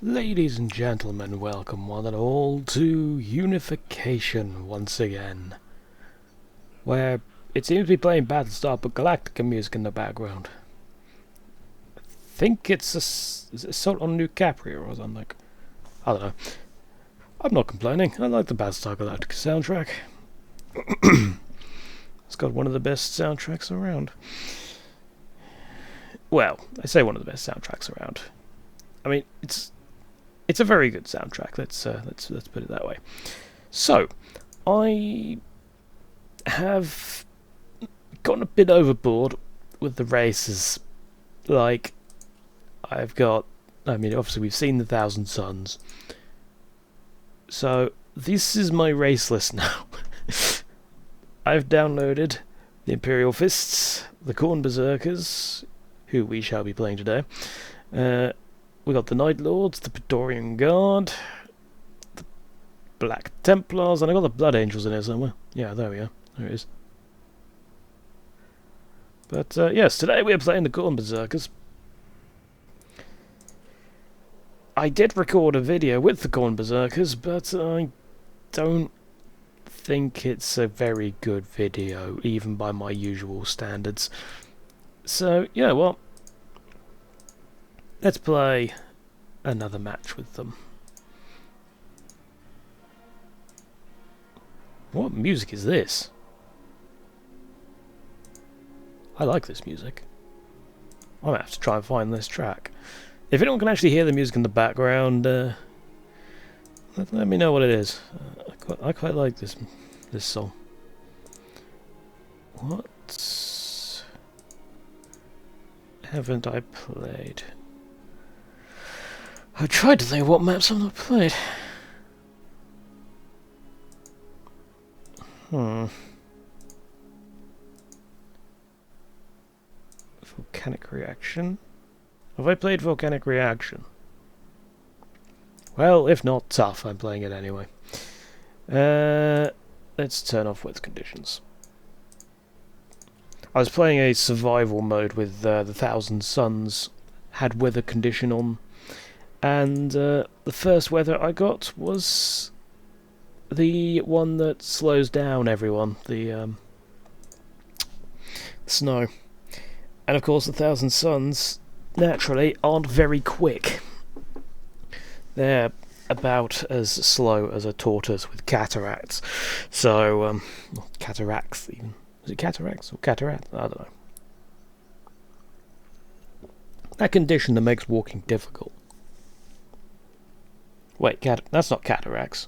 Ladies and gentlemen, welcome one and all to Unification once again, where it seems to be playing Battlestar but Galactica music in the background. I think it's is it Assault on New Capria or something. I don't know. I'm not complaining. I like the Battlestar Galactica soundtrack. It's got one of the best soundtracks around. Well, I say one of the best soundtracks around. I mean, it's a very good soundtrack. Let's put it that way. So, I have gotten a bit overboard with the races. Like, I mean, obviously we've seen the Thousand Suns. So, this is my race list now. I've downloaded the Imperial Fists, the Khorne Berserkers, who we shall be playing today. We got the Night Lords, the Praetorian Guard, the Black Templars, and I got the Blood Angels in here somewhere. Yeah, there we are. There it is. But yes, today we are playing the Khorne Berserkers. I did record a video with the Khorne Berserkers, but I don't think it's a very good video, even by my usual standards. So, yeah, well, let's play another match with them. What music is this? I like this music. I might have to try and find this track. If anyone can actually hear the music in the background, let me know what it is. I quite like this song. What haven't I played? I tried to think what maps I've not played. Volcanic Reaction? Have I played Volcanic Reaction? Well, if not, tough. I'm playing it anyway. Let's turn off width conditions. I was playing a survival mode with the Thousand Suns, had weather condition on, and the first weather I got was the one that slows down everyone, the snow. And of course the Thousand Suns, naturally, aren't very quick. They're about as slow as a tortoise with cataracts. So, cataracts even. Is it cataracts or cataracts? I don't know. That condition that makes walking difficult. Wait, that's not cataracts.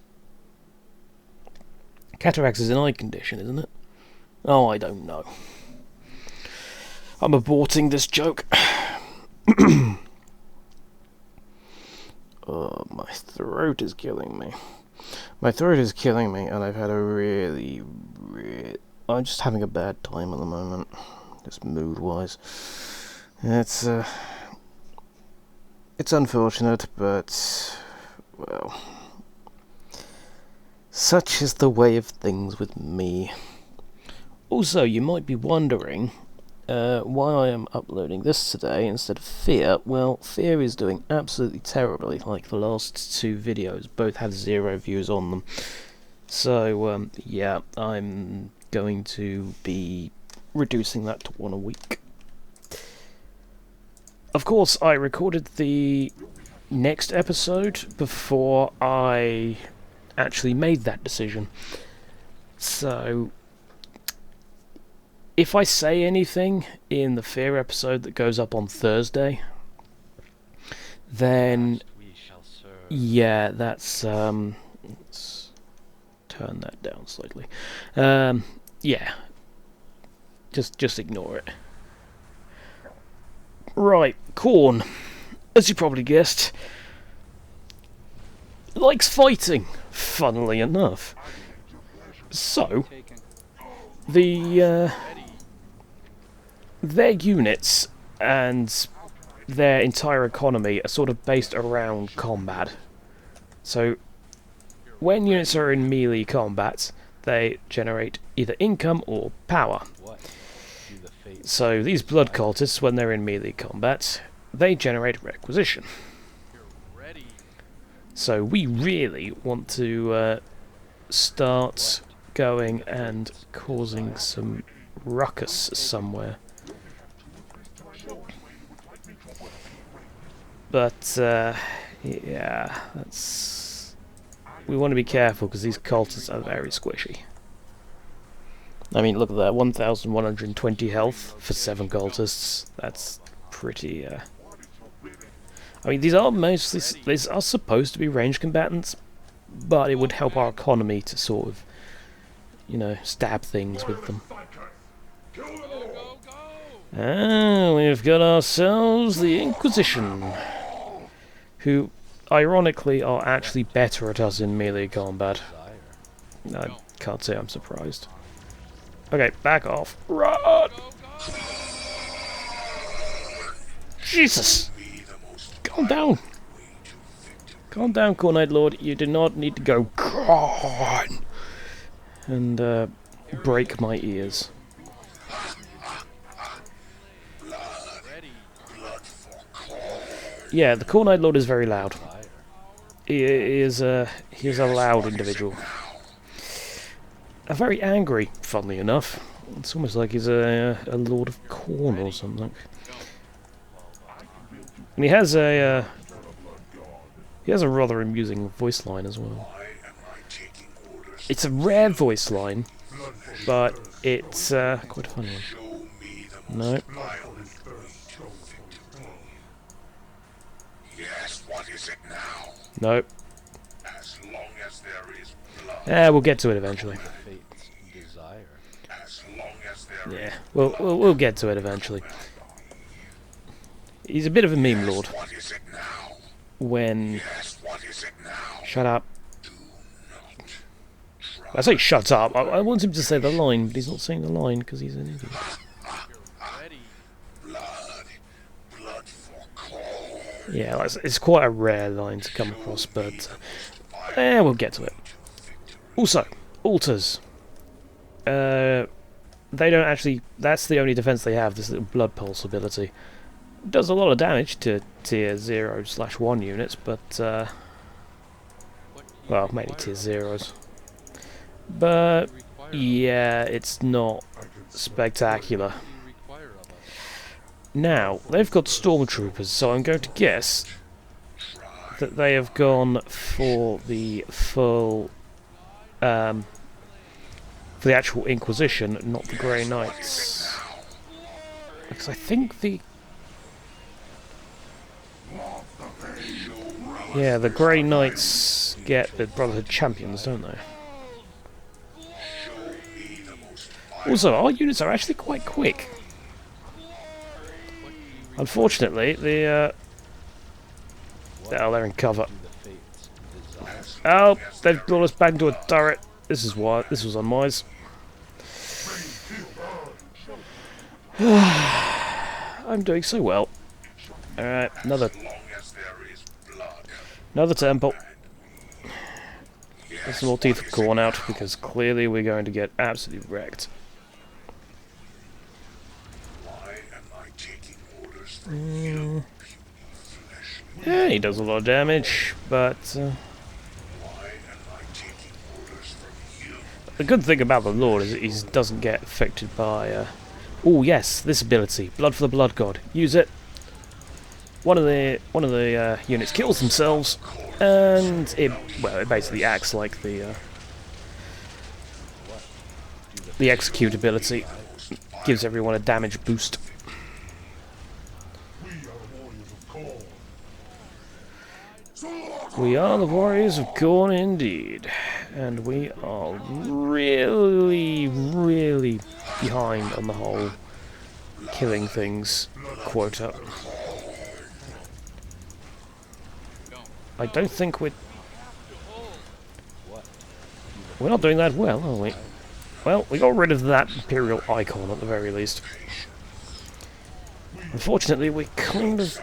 Cataracts is an eye condition, isn't it? Oh, I don't know. I'm aborting this joke. Oh, my throat is killing me. My throat is killing me, and I've had a really... I'm just having a bad time at the moment, just mood-wise. It's unfortunate, but, well, such is the way of things with me. Also, you might be wondering why I am uploading this today instead of Fear. Well, Fear is doing absolutely terribly, like the last two videos, both had 0 views on them. So, yeah, I'm going to be reducing that to 1 a week. Of course, I recorded the next episode before I actually made that decision. So, if I say anything in the Fear episode that goes up on Thursday, then yeah, that's let's turn that down slightly. Yeah, just ignore it. Right, Khorne, as you probably guessed, likes fighting, funnily enough. So, their units and their entire economy are sort of based around combat. So, when units are in melee combat, they generate either income or power. So these blood cultists, when they're in melee combat, they generate requisition. So we really want to start going and causing some ruckus somewhere. But yeah, that's... we want to be careful because these cultists are very squishy. I mean, look at that, 1,120 health for 7 cultists. That's pretty... I mean, these are supposed to be ranged combatants, but it would help our economy to sort of, you know, stab things with them. Ah, we've got ourselves the Inquisition, who, ironically, are actually better at us in melee combat. I can't say I'm surprised. Okay, back off. Run! Jesus! Calm down. Calm down, Khorne Lord. You do not need to go Khorne and break my ears. Yeah, the Khorne Lord is very loud. He is a loud individual. Very angry, funnily enough. It's almost like he's a Lord of Khorne or something. And he has a rather amusing voice line as well. It's a rare voice line, but it's quite a funny one. No. Nope. Yeah, we'll get to it eventually. Yeah, we'll get to it eventually. He's a bit of a meme lord. When... Shut up. I say shut up. I want him to say the line, but he's not saying the line because he's an idiot. Yeah, it's quite a rare line to come across, but we'll get to it. Also, altars. They don't actually... That's the only defense they have, this little blood pulse ability. It does a lot of damage to tier 0/1 units, but... well, mainly tier 0s. But, yeah, it's not spectacular. Now, they've got stormtroopers, so I'm going to guess that they have gone for the full... for the actual Inquisition, not the Grey Knights. Because I think the... yeah, the Grey Knights get the Brotherhood Champions, don't they? Also, our units are actually quite quick. Unfortunately, the oh, they're in cover. Oh, they've brought us back into a turret. This is why. This was unwise. I'm doing so well. Alright, another temple. Get some more teeth of corn out, because clearly we're going to get absolutely wrecked. Yeah, he does a lot of damage, but the good thing about the Lord is that he doesn't get affected by oh yes, this ability, Blood for the Blood God. Use it. One of the units kills themselves, and it basically acts like the execute ability. Gives everyone a damage boost. We are the warriors of Khorne indeed, and we are really, really behind on the whole killing things quota. I don't think we're not doing that well, are we? Well, we got rid of that Imperial icon at the very least. Unfortunately, we kind of...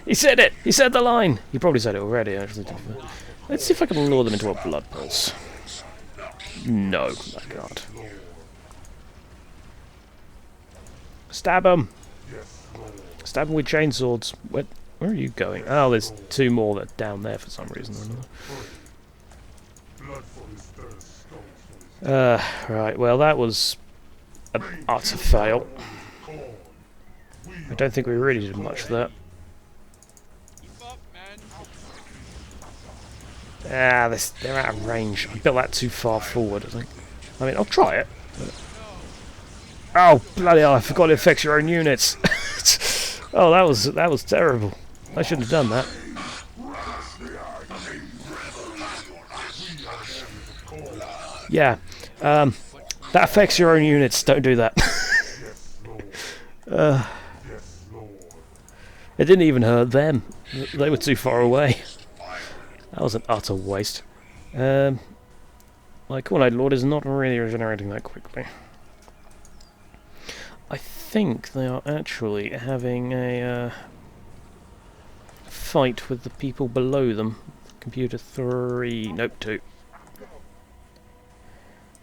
he said it! He said the line! He probably said it already, actually. Let's see if I can lure them into a blood pulse. No, I can't. Stab him! Stab him with chainswords. Where are you going? Oh, there's two more that are down there for some reason or another. Right, well that was an utter fail. I don't think we really did much of that. Ah, they're out of range. I built that too far forward, I think. I mean, I'll try it. Oh, bloody hell, I forgot it affects your own units. Oh, that was terrible. I shouldn't have done that. Yeah, that affects your own units. Don't do that. It didn't even hurt them. They were too far away. That was an utter waste. My Khorne Lord is not really regenerating that quickly. I think they are actually having a fight with the people below them. Computer 3... nope, 2.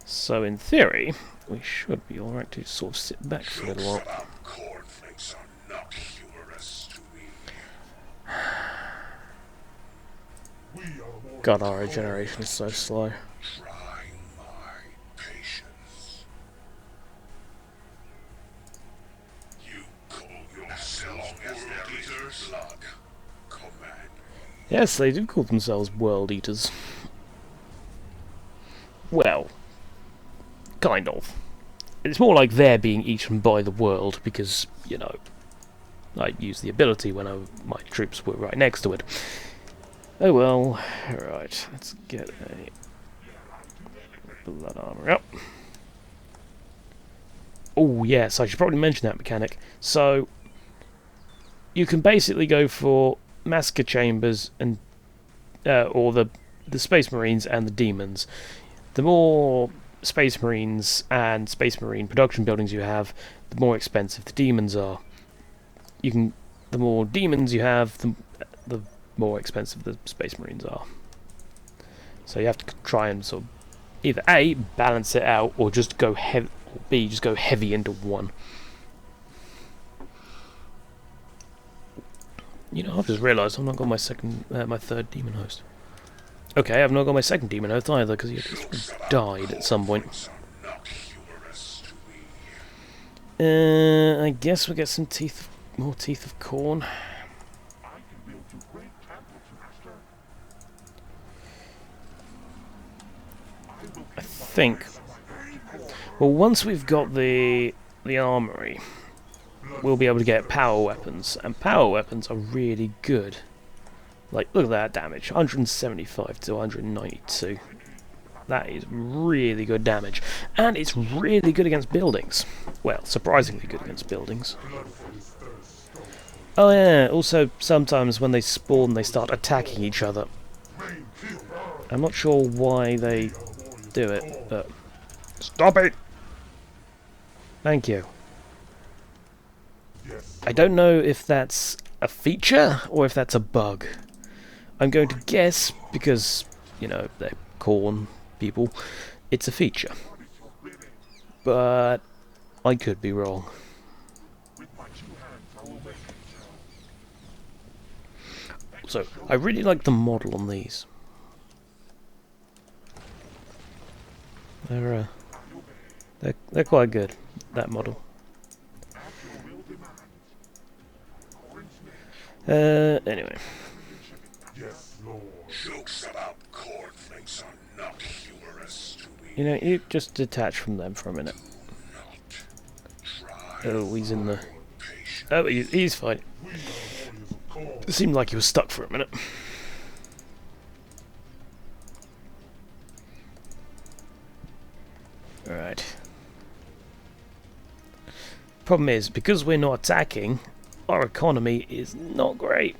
So in theory, we should be alright to sort of sit back for a little while. God, our regeneration is so slow. Yes, they do call themselves World Eaters. Well, kind of. It's more like they're being eaten by the world because, you know, I used the ability when my troops were right next to it. Oh well, right, let's get a blood armor up. Oh yes, I should probably mention that mechanic. So, you can basically go for massacre chambers and or the Space Marines and the demons. The more Space Marines and Space Marine production buildings you have, the more expensive the demons are. The more demons you have, the more expensive the Space Marines are. So you have to try and sort of either A, balance it out, or just go heavy, or B, just go heavy into one. You know, I've just realised I've not got my third demon host. Okay, I've not got my second demon host either because he died at some point. I guess we'll get some more teeth of Khorne. I think. Well, once we've got the armory, we'll be able to get power weapons, and power weapons are really good. Like, look at that damage, 175 to 192. That is really good damage, and it's really good against buildings. Well, surprisingly good against buildings. Oh yeah, also sometimes when they spawn they start attacking each other. I'm not sure why they do it, but... Stop it! Thank you. I don't know if that's a feature or if that's a bug. I'm going to guess, because, you know, they're Khorne people, it's a feature. But I could be wrong. So, I really like the model on these. They're quite good, that model. Anyway. You know, you just detach from them for a minute. Oh, he's in the... Oh, he's fine. It seemed like he was stuck for a minute. Alright. Problem is, because we're not attacking, our economy is not great.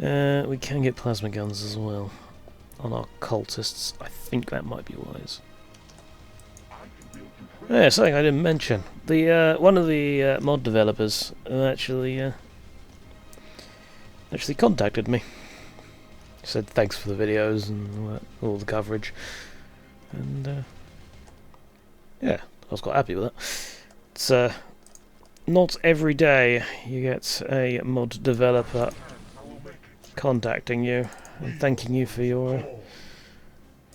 We can get plasma guns as well on our cultists. I think that might be wise. Yeah, something I didn't mention. The one of the mod developers actually contacted me. He said thanks for the videos and all the coverage, and yeah, I was quite happy with that. It's not every day you get a mod developer contacting you and thanking you for your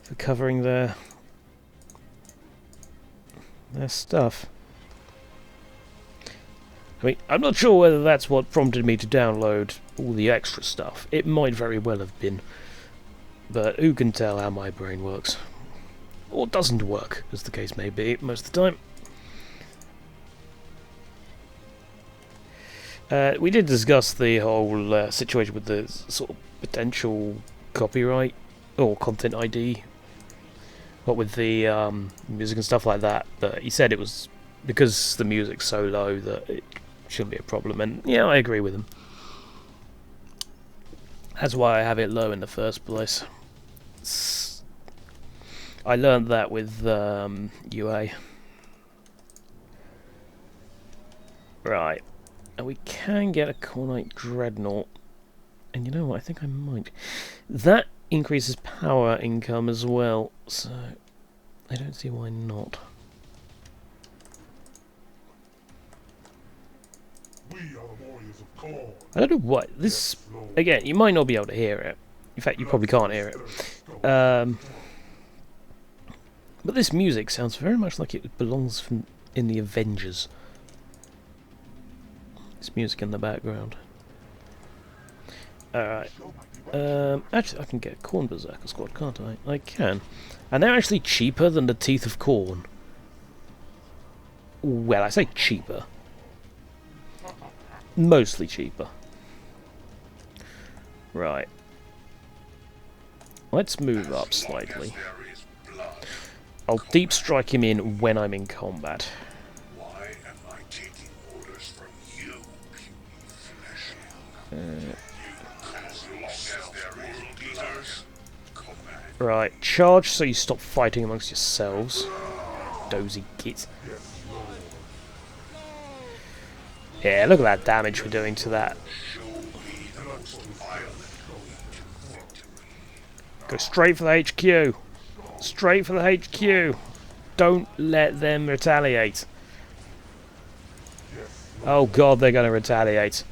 for covering their stuff. I mean, I'm not sure whether that's what prompted me to download all the extra stuff. It might very well have been, but who can tell how my brain works? Or doesn't work, as the case may be, most of the time. We did discuss the whole situation with the sort of potential copyright or content ID, what with the music and stuff like that. But he said it was because the music's so low that it shouldn't be a problem, and yeah, I agree with him. That's why I have it low in the first place. I learned that with UA. Right. And we can get a Khorne Dreadnought. And you know what, I think I might. That increases power income as well, so I don't see why not. I don't know what this. Again, you might not be able to hear it. In fact, you probably can't hear it. But this music sounds very much like it belongs in the Avengers. This music in the background. Alright. Actually, I can get a Khorne Berserker squad, can't I? I can. And they're actually cheaper than the Teeth of Khorne. Well, I say cheaper. Mostly cheaper. Right. Let's move up slightly. I'll deep strike him in when I'm in combat. Why am I taking orders from you, Right, charge so you stop fighting amongst yourselves. Dozy git. Yeah, look at that damage we're doing to that. Go straight for the HQ. Straight for the HQ. Don't let them retaliate. Oh god, they're going to retaliate.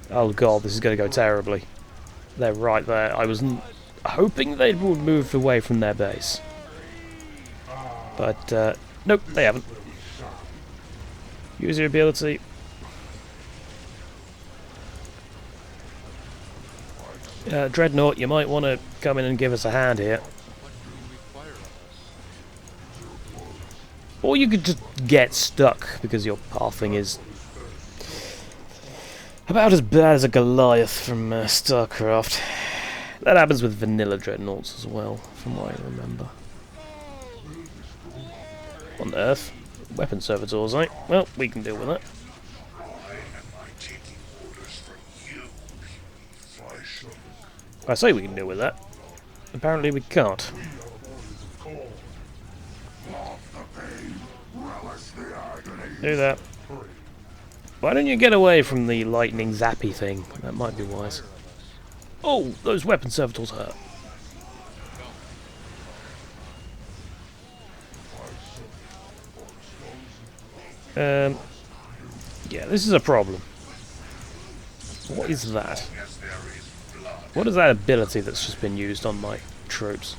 Oh god, this is going to go terribly. They're right there. I was hoping they would move away from their base. But, nope, they haven't. Use your ability. Dreadnought, you might want to come in and give us a hand here. Or you could just get stuck because your pathing is about as bad as a Goliath from StarCraft. That happens with vanilla dreadnoughts as well, from what I remember. On Earth, weapon servitors, right? Well, we can deal with that. I say we can deal with that. Apparently we can't. Do that. Why don't you get away from the lightning zappy thing? That might be wise. Oh, those weapon servitors hurt. Yeah, this is a problem. What is that? What is that ability that's just been used on my troops?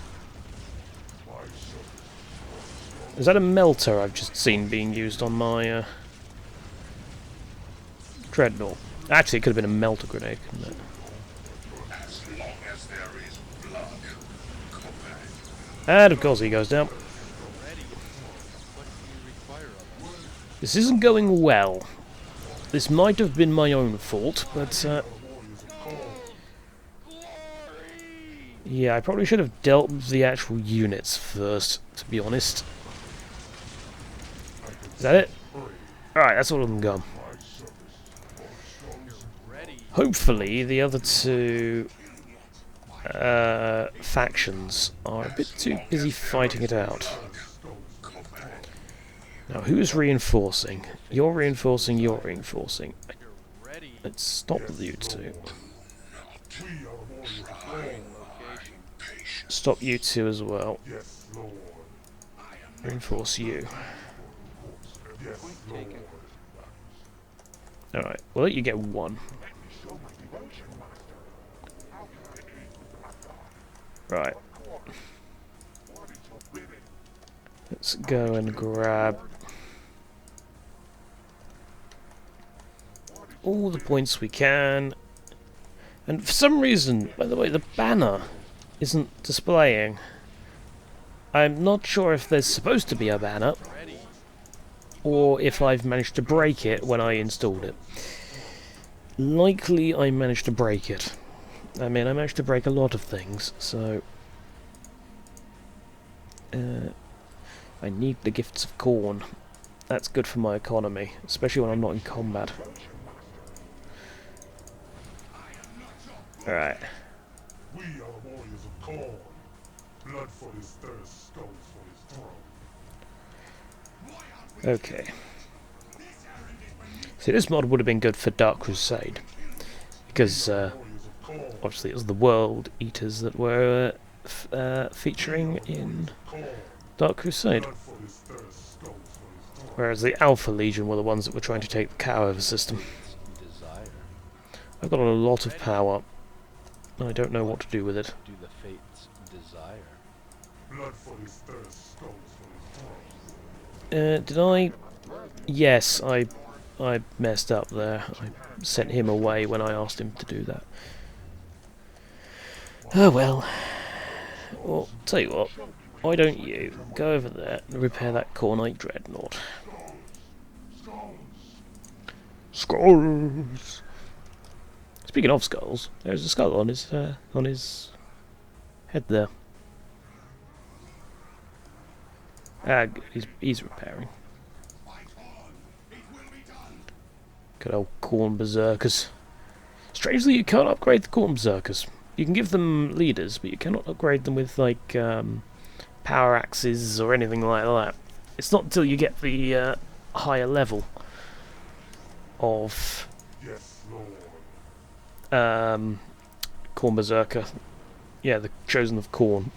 Is that a melter I've just seen being used on my dreadnought? Actually, it could have been a melter grenade, couldn't it? And of course he goes down. This isn't going well. This might have been my own fault, but yeah, I probably should have dealt with the actual units first, to be honest. Is that it? Alright, that's all of them gone. Hopefully the other two factions are a bit too busy fighting it out. Now, who's reinforcing? You're reinforcing, you're reinforcing. Let's stop you two. Stop you two as well. Reinforce you. Alright, we'll let you get one. Right. Let's go and grab all the points we can. And for some reason, by the way, the banner isn't displaying. I'm not sure if there's supposed to be a banner, or if I've managed to break it when I installed it. Likely I managed to break it. I mean, I managed to break a lot of things, so... I need the gifts of Khorne. That's good for my economy, especially when I'm not in combat. Alright. We are the warriors of Khorne. Blood for his thirst, stones for his throne. Okay. See, this mod would have been good for Dark Crusade, because obviously it was the World Eaters that were featuring in Dark Crusade, whereas the Alpha Legion were the ones that were trying to take the cow over system. I've got a lot of power. I don't know what to do with it. Did I? Yes, I messed up there. I sent him away when I asked him to do that. Oh well. Well, tell you what. Why don't you go over there and repair that Khorne Dreadnought? Skulls. Speaking of skulls, there's a skull on his head there. Ah, good. He's repairing. Good old Khorne Berserkers. Strangely, you can't upgrade the Khorne Berserkers. You can give them leaders, but you cannot upgrade them with like power axes or anything like that. It's not until you get the higher level of Khorne Berserker. Yeah, the Chosen of Khorne.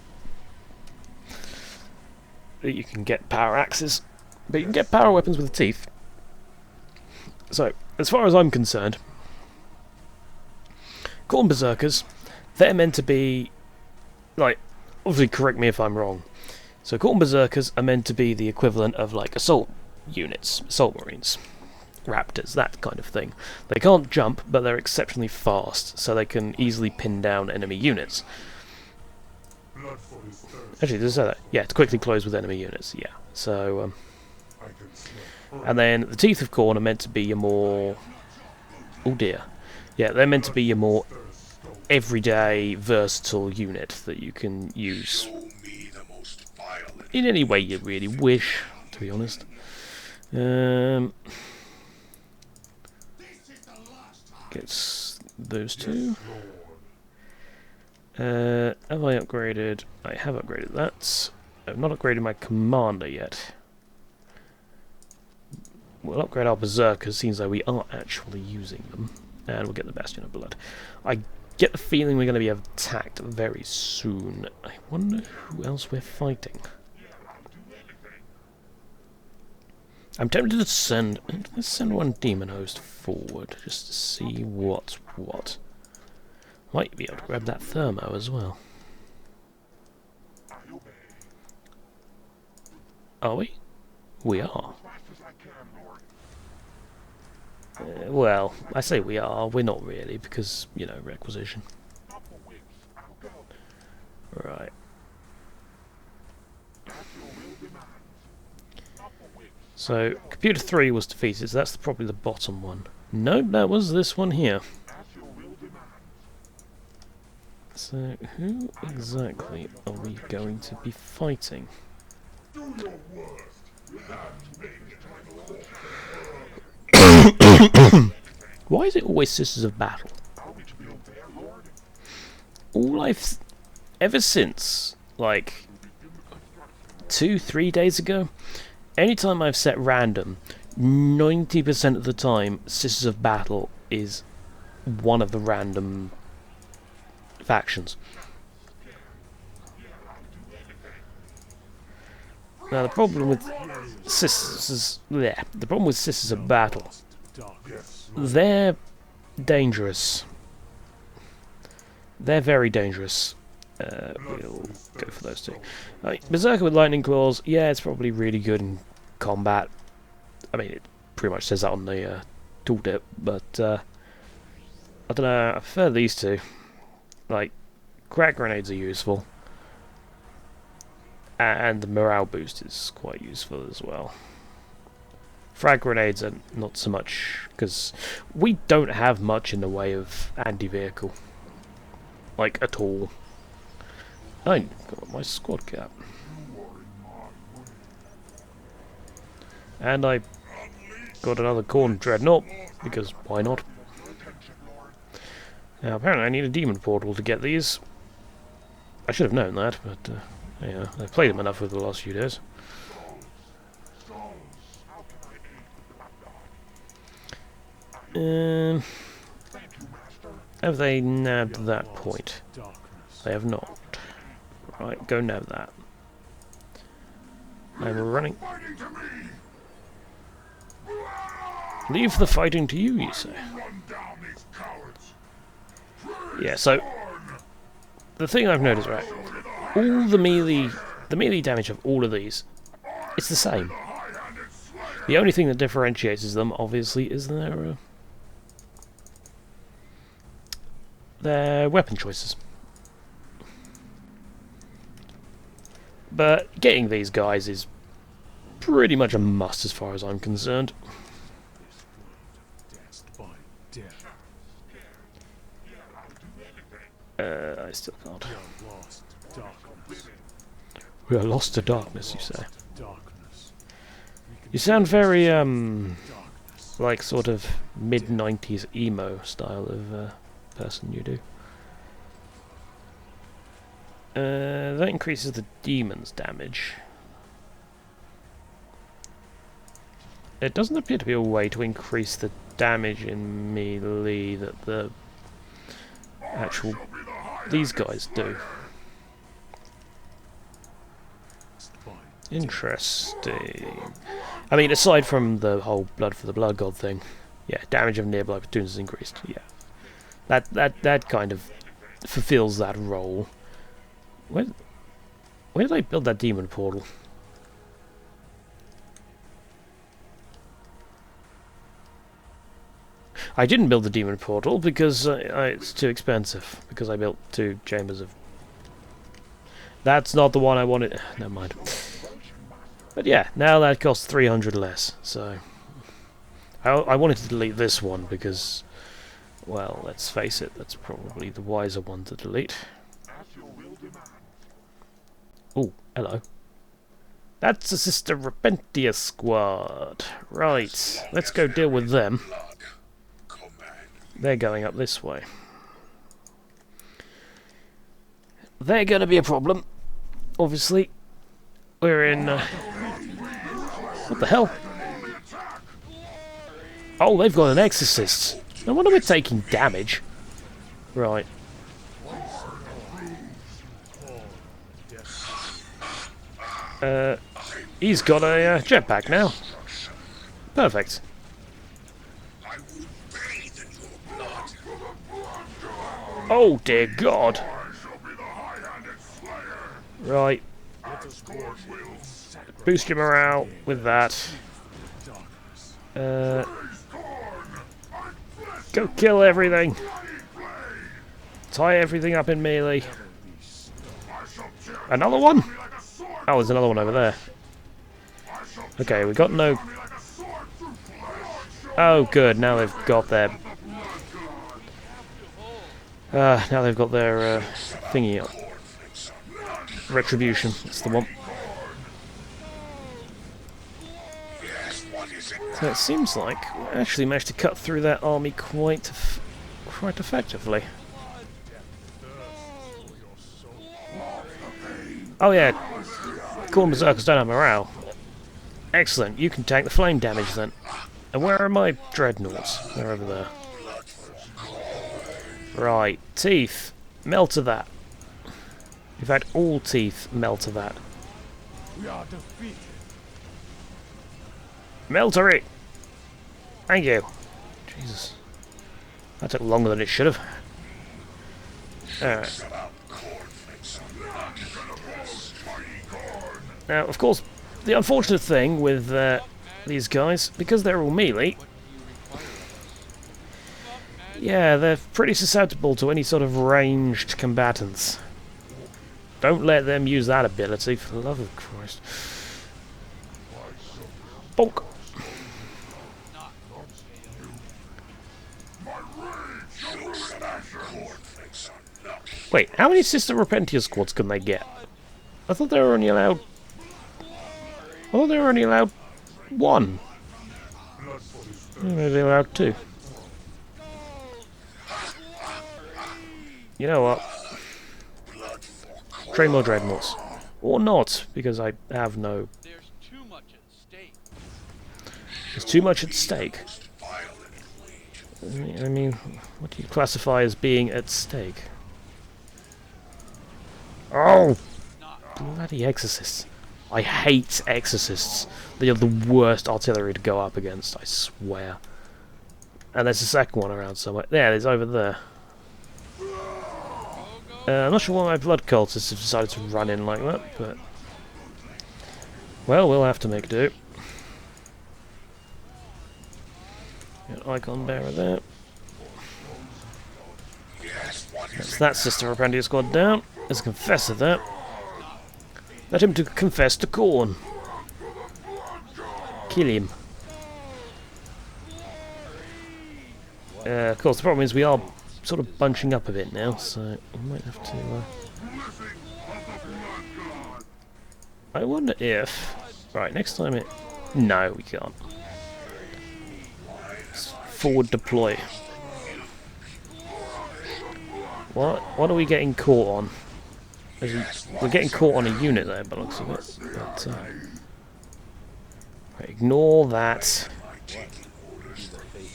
That you can get power axes, but you can get power weapons with teeth. So, as far as I'm concerned, Khorne Berserkers, they're meant to be, like, obviously correct me if I'm wrong. So Khorne Berserkers are meant to be the equivalent of like assault units, assault marines, raptors, that kind of thing. They can't jump, but they're exceptionally fast, so they can easily pin down enemy units. Actually, does it say that? Yeah, to quickly close with enemy units, yeah. So, and then the Teeth of Khorne are meant to be your more... Oh dear. Yeah, they're meant to be your more everyday, versatile unit that you can use in any way you really wish, to be honest. Gets those two. Have I upgraded? I have upgraded that. I've not upgraded my commander yet. We'll upgrade our Berserkers, seems like we are actually using them. And we'll get the Bastion of Blood. I get the feeling we're going to be attacked very soon. I wonder who else we're fighting. I'm tempted to send... Let's send one Demon Host forward, just to see what's what. Might be able to grab that Thermo as well. Are we? We are. Well, I say we are, we're not really, because, you know, requisition. Right. So, Computer 3 was defeated, so that's probably the bottom one. Nope, that was this one here. So, who exactly are we going to be fighting? Why is it always Sisters of Battle? All I've... Ever since, like, 2-3 days ago, anytime I've set random, 90% of the time, Sisters of Battle is one of the random factions. Now the problem with Sisters of Battle, they're dangerous. They're very dangerous. We'll go for those two. Right, Berserker with Lightning Claws, yeah, it's probably really good in combat. I mean, it pretty much says that on the tooltip, but I don't know, I prefer these two. Like, crack grenades are useful. And the morale boost is quite useful as well. Frag grenades are not so much, because we don't have much in the way of anti-vehicle. Like, at all. I got my squad cap. And I got another Khorne Dreadnought, because why not? Now, apparently I need a demon portal to get these. I should have known that, but yeah, I've played them enough over the last few days. Have they nabbed that point? They have not. Right, go nab that. I'm running. Leave the fighting to you, you say? Yeah, so the thing I've noticed, right? All the melee damage of all of these, it's the same. The only thing that differentiates them, obviously, is their weapon choices. But getting these guys is pretty much a must as far as I'm concerned. I still can't. We are lost to darkness, you say. You sound very, like sort of mid-90s emo style of person you do. That increases the demon's damage. It doesn't appear to be a way to increase the damage in melee that the actual these guys do. Interesting. I mean, aside from the whole blood for the blood god thing, yeah, damage of nearby platoons is increased. Yeah, that kind of fulfills that role. Where did I build that demon portal? I didn't build the demon portal because it's too expensive. Because I built 2 chambers of. That's not the one I wanted. Never mind. But yeah, now that costs 300 less. So I wanted to delete this one because, well, let's face it, that's probably the wiser one to delete. Oh, hello. That's a Sister Repentia squad. Right, let's go deal with them. They're going up this way. They're going to be a problem. Obviously, we're in... what the hell? Oh, they've got an exorcist. No wonder we're taking damage. Right. He's got a jetpack now. Perfect. Oh dear God. Right. Boost your morale with that. Go kill everything. Tie everything up in melee. Another one? Oh, there's another one over there. Okay, we got no... Oh, good. Now they've got their... now they've got their thingy up. Retribution. That's the one. So it seems like we actually managed to cut through that army quite effectively. Oh yeah, Khorne Berserkers don't have morale. Excellent, you can tank the flame damage then. And where are my dreadnoughts? They're over there. Right, teeth. Melt to that. In fact, all teeth melt to that. We are defeated. Military! Thank you. Jesus. That took longer than it should have. Now, of course, the unfortunate thing with these guys, because they're all melee, yeah, they're pretty susceptible to any sort of ranged combatants. Don't let them use that ability, for the love of Christ. Bonk! Wait, how many Sister Repentia squads can they get? I thought they were only allowed... I thought they were only allowed one. Maybe they're allowed two. You know what? Train more dreadnoughts. Or not, because I have no... There's too much at stake. There's too much at stake. I mean, what do you classify as being at stake? Oh! Bloody exorcists. I hate exorcists. They are the worst artillery to go up against, I swear. And there's a second one around somewhere. There, it's over there. I'm not sure why my blood cultists have decided to run in like that, but... well, we'll have to make do. Got icon bearer there. That's that Sister Repentia squad down. There's a confessor there. Let him to confess to Khorne. Kill him. Of course, the problem is we are sort of bunching up a bit now, so we might have to... I wonder if... right, next time it... no, we can't. Let's forward deploy. What are we getting caught on? We're getting caught on a unit there, by the looks of it. But, right, ignore that.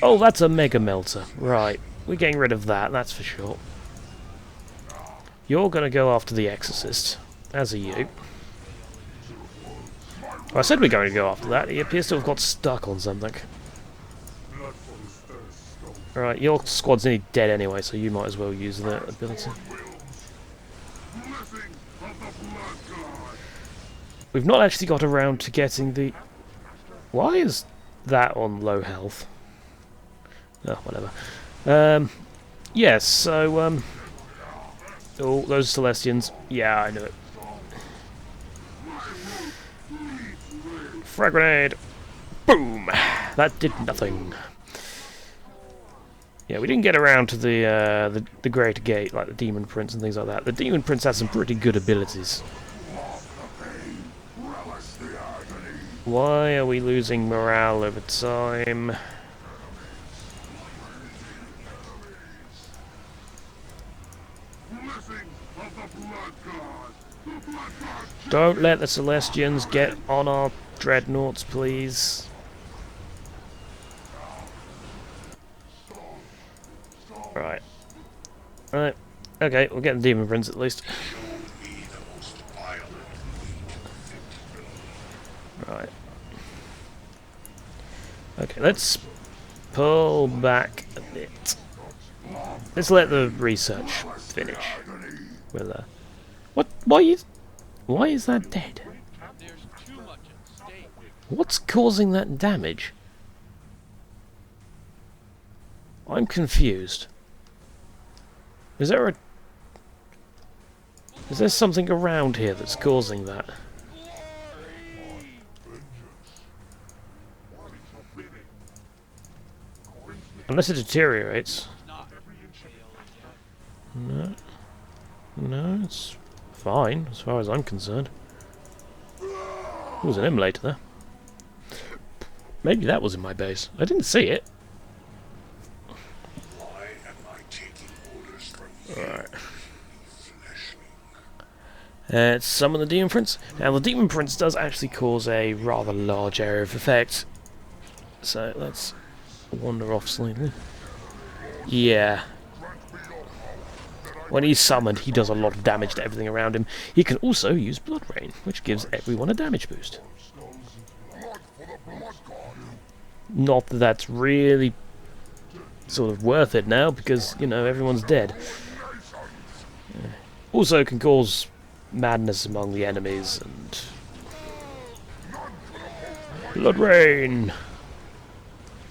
Oh, that's a mega melter. Right, we're getting rid of that, that's for sure. You're going to go after the Exorcist, as are you. Well, I said we're going to go after that. He appears to have got stuck on something. Right, your squad's nearly dead anyway, so you might as well use that ability. We've not actually got around to getting the... why is that on low health? Oh, whatever. Yes, so, oh, those Celestians. Yeah, I knew it. Frag grenade! Boom! That did nothing. Yeah, we didn't get around to the Great Gate, like the Demon Prince and things like that. The Demon Prince has some pretty good abilities. Why are we losing morale over time? Don't let the Celestians get on our dreadnoughts, please. Right. Right. Okay, we'll get the Demon Prince at least. Right. Okay, let's pull back a bit. Let's let the research finish. With what? Why is that dead? What's causing that damage? I'm confused. Is there something around here that's causing that? Unless it deteriorates. No. No, it's fine as far as I'm concerned. There's an emulator there. Maybe that was in my base. I didn't see it. Alright. Summon the Demon Prince. Now the Demon Prince does actually cause a rather large area of effect. So let's wander off slightly. Yeah. When he's summoned, he does a lot of damage to everything around him. He can also use Blood Rain, which gives everyone a damage boost. Not that that's really sort of worth it now, because, you know, everyone's dead. Also can cause madness among the enemies, and... Blood Rain!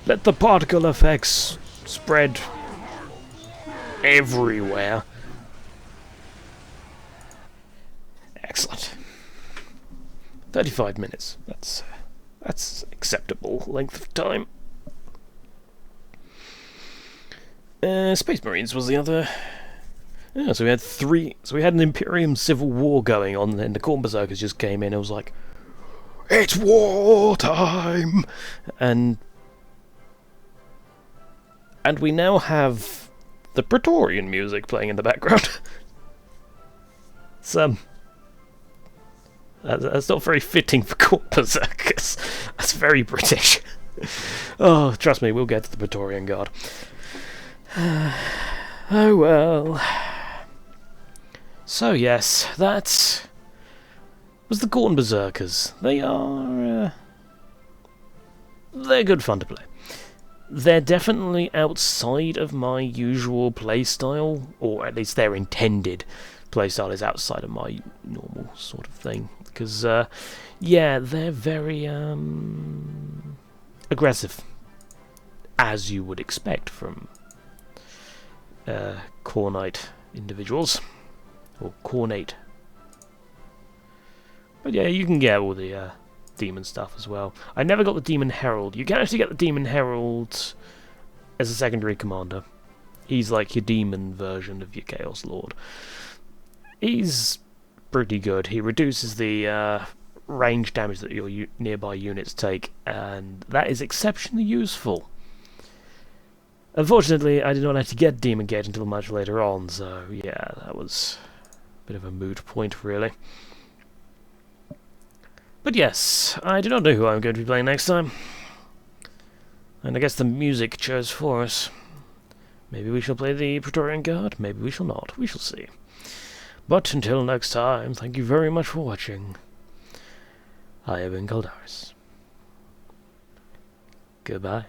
Let the particle effects spread everywhere. Excellent. 35 minutes. That's acceptable length of time. Space Marines was the other. Yeah, so we had three. So we had an Imperium civil war going on, and the Khorne Berserkers just came in. It was like, it's war time, and we now have the Praetorian music playing in the background. That's not very fitting for Khorne Berserkers. That's very British. Oh, trust me, we'll get to the Praetorian Guard. Oh well. So yes, that was the Khorne Berserkers. They're good fun to play. They're definitely outside of my usual playstyle, or at least their intended playstyle is outside of my normal sort of thing. Because, yeah, they're very aggressive, as you would expect from Khornite individuals, or Khornate. But yeah, you can get all the demon stuff as well. I never got the Demon Herald. You can actually get the Demon Herald as a secondary commander. He's like your demon version of your Chaos Lord. He's pretty good. He reduces the range damage that your nearby units take, and that is exceptionally useful. Unfortunately, I did not actually get Demon Gate until much later on, so yeah, that was a bit of a moot point, really. But yes, I do not know who I'm going to be playing next time. And I guess the music chose for us. Maybe we shall play the Praetorian Guard, maybe we shall not. We shall see. But until next time, thank you very much for watching. I have been Caldaris. Goodbye.